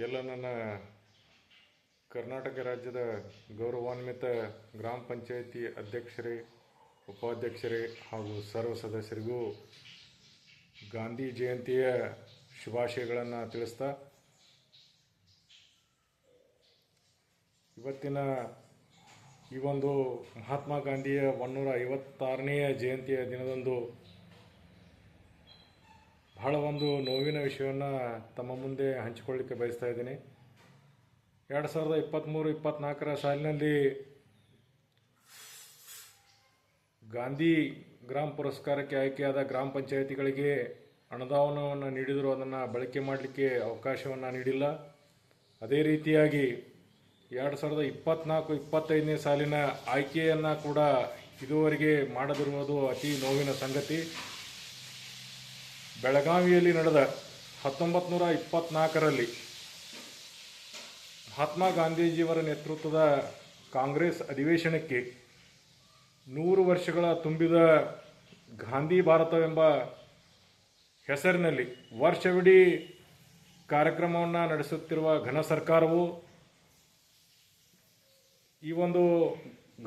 ಎಲ್ಲ ನನ್ನ ಕರ್ನಾಟಕ ರಾಜ್ಯದ ಗೌರವಾನ್ವಿತ ಗ್ರಾಮ ಪಂಚಾಯಿತಿ ಅಧ್ಯಕ್ಷರೇ, ಉಪಾಧ್ಯಕ್ಷರೇ ಹಾಗೂ ಸರ್ವ ಸದಸ್ಯರಿಗೂ ಗಾಂಧಿ ಜಯಂತಿಯ ಶುಭಾಶಯಗಳನ್ನು ತಿಳಿಸ್ತಾ, ಇವತ್ತಿನ ಈ ಒಂದು ಮಹಾತ್ಮ ಗಾಂಧಿಯ 156ನೇ ಜಯಂತಿಯ ದಿನದಂದು ಬಹಳ ಒಂದು ನೋವಿನ ವಿಷಯವನ್ನು ತಮ್ಮ ಮುಂದೆ ಹಂಚಿಕೊಳ್ಳಿಕ್ಕೆ ಬಯಸ್ತಾ ಇದ್ದೀನಿ. 2023-24 ಸಾಲಿನಲ್ಲಿ ಗಾಂಧಿ ಗ್ರಾಮ ಪುರಸ್ಕಾರಕ್ಕೆ ಆಯ್ಕೆಯಾದ ಗ್ರಾಮ ಪಂಚಾಯಿತಿಗಳಿಗೆ ಅನುದಾನವನ್ನು ನೀಡಿದರೂ ಅದನ್ನು ಬಳಕೆ ಮಾಡಲಿಕ್ಕೆ ಅವಕಾಶವನ್ನು ನೀಡಿಲ್ಲ. ಅದೇ ರೀತಿಯಾಗಿ 2024-25ನೇ ಸಾಲಿನ ಆಯ್ಕೆಯನ್ನು ಕೂಡ ಇದುವರೆಗೆ ಮಾಡದಿರುವುದು ಅತಿ ನೋವಿನ ಸಂಗತಿ. ಬೆಳಗಾವಿಯಲ್ಲಿ ನಡೆದ 1924ರಲ್ಲಿ ಮಹಾತ್ಮ ಗಾಂಧೀಜಿಯವರ ನೇತೃತ್ವದ ಕಾಂಗ್ರೆಸ್ ಅಧಿವೇಶನಕ್ಕೆ 100 ವರ್ಷಗಳ ತುಂಬಿದ ಗಾಂಧಿ ಭಾರತವೆಂಬ ಹೆಸರಿನಲ್ಲಿ ವರ್ಷವಿಡೀ ಕಾರ್ಯಕ್ರಮವನ್ನು ನಡೆಸುತ್ತಿರುವ ಘನ ಸರ್ಕಾರವು ಈ ಒಂದು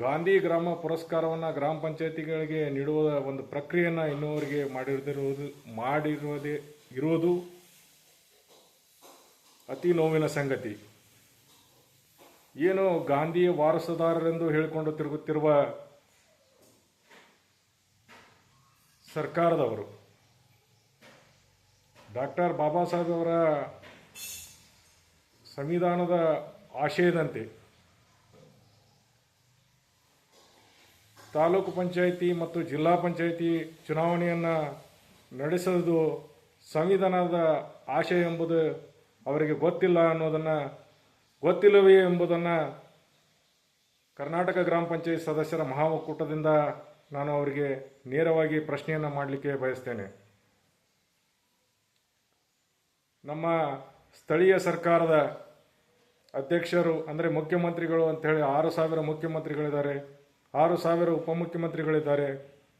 ಗಾಂಧಿ ಗ್ರಾಮ ಪುರಸ್ಕಾರವನ್ನು ಗ್ರಾಮ ಪಂಚಾಯಿತಿಗಳಿಗೆ ನೀಡುವ ಒಂದು ಪ್ರಕ್ರಿಯೆಯನ್ನು ಇನ್ನೂವರೆಗೆ ಇರುವುದು ಅತಿ ನೋವಿನ ಸಂಗತಿ. ಏನು ಗಾಂಧಿಯ ವಾರಸುದಾರರೆಂದು ಹೇಳಿಕೊಂಡು ತಿರುಗುತ್ತಿರುವ ಸರ್ಕಾರದವರು ಡಾಕ್ಟರ್ ಬಾಬಾ ಸಾಹೇಬ್ ಅವರ ಸಂವಿಧಾನದ ಆಶಯದಂತೆ ತಾಲೂಕು ಪಂಚಾಯಿತಿ ಮತ್ತು ಜಿಲ್ಲಾ ಪಂಚಾಯಿತಿ ಚುನಾವಣೆಯನ್ನು ನಡೆಸೋದು ಸಂವಿಧಾನದ ಆಶಯ ಎಂಬುದು ಅವರಿಗೆ ಗೊತ್ತಿಲ್ಲವೇ ಎಂಬುದನ್ನು ಕರ್ನಾಟಕ ಗ್ರಾಮ ಪಂಚಾಯತ್ ಸದಸ್ಯರ ಮಹಾ ಒಕ್ಕೂಟದಿಂದ ನಾನು ಅವರಿಗೆ ನೇರವಾಗಿ ಪ್ರಶ್ನೆಯನ್ನು ಮಾಡಲಿಕ್ಕೆ ಬಯಸ್ತೇನೆ. ನಮ್ಮ ಸ್ಥಳೀಯ ಸರ್ಕಾರದ ಅಧ್ಯಕ್ಷರು ಅಂದರೆ ಮುಖ್ಯಮಂತ್ರಿಗಳು ಅಂಥೇಳಿ 6,000 ಮುಖ್ಯಮಂತ್ರಿಗಳಿದ್ದಾರೆ, 6,000 ಉಪಮುಖ್ಯಮಂತ್ರಿಗಳಿದ್ದಾರೆ,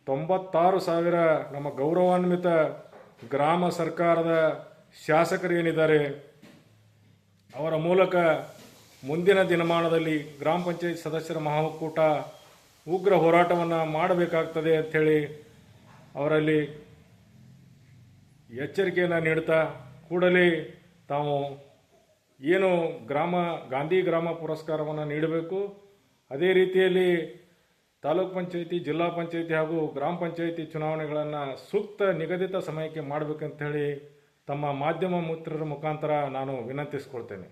96,000 ನಮ್ಮ ಗೌರವಾನ್ವಿತ ಗ್ರಾಮ ಸರ್ಕಾರದ ಶಾಸಕರು ಏನಿದ್ದಾರೆ, ಅವರ ಮೂಲಕ ಮುಂದಿನ ದಿನಮಾನದಲ್ಲಿ ಗ್ರಾಮ ಪಂಚಾಯತ್ ಸದಸ್ಯರ ಮಹಾ ಒಕ್ಕೂಟ ಉಗ್ರ ಹೋರಾಟವನ್ನು ಮಾಡಬೇಕಾಗ್ತದೆ ಅಂಥೇಳಿ ಅವರಲ್ಲಿ ಎಚ್ಚರಿಕೆಯನ್ನು ನೀಡ್ತಾ, ಕೂಡಲೇ ತಾವು ಏನು ಗಾಂಧಿ ಗ್ರಾಮ ಪುರಸ್ಕಾರವನ್ನು ನೀಡಬೇಕು, ಅದೇ ರೀತಿಯಲ್ಲಿ ತಾಲೂಕು ಪಂಚಾಯಿತಿ, ಜಿಲ್ಲಾ ಪಂಚಾಯಿತಿ ಹಾಗೂ ಗ್ರಾಮ ಪಂಚಾಯಿತಿ ಚುನಾವಣೆಗಳನ್ನು ಸೂಕ್ತ ನಿಗದಿತ ಸಮಯಕ್ಕೆ ಮಾಡಬೇಕಂತ ಹೇಳಿ ತಮ್ಮ ಮಾಧ್ಯಮ ಮಿತ್ರರ ಮುಖಾಂತರ ನಾನು ವಿನಂತಿಸಿಕೊಳ್ತೇನೆ.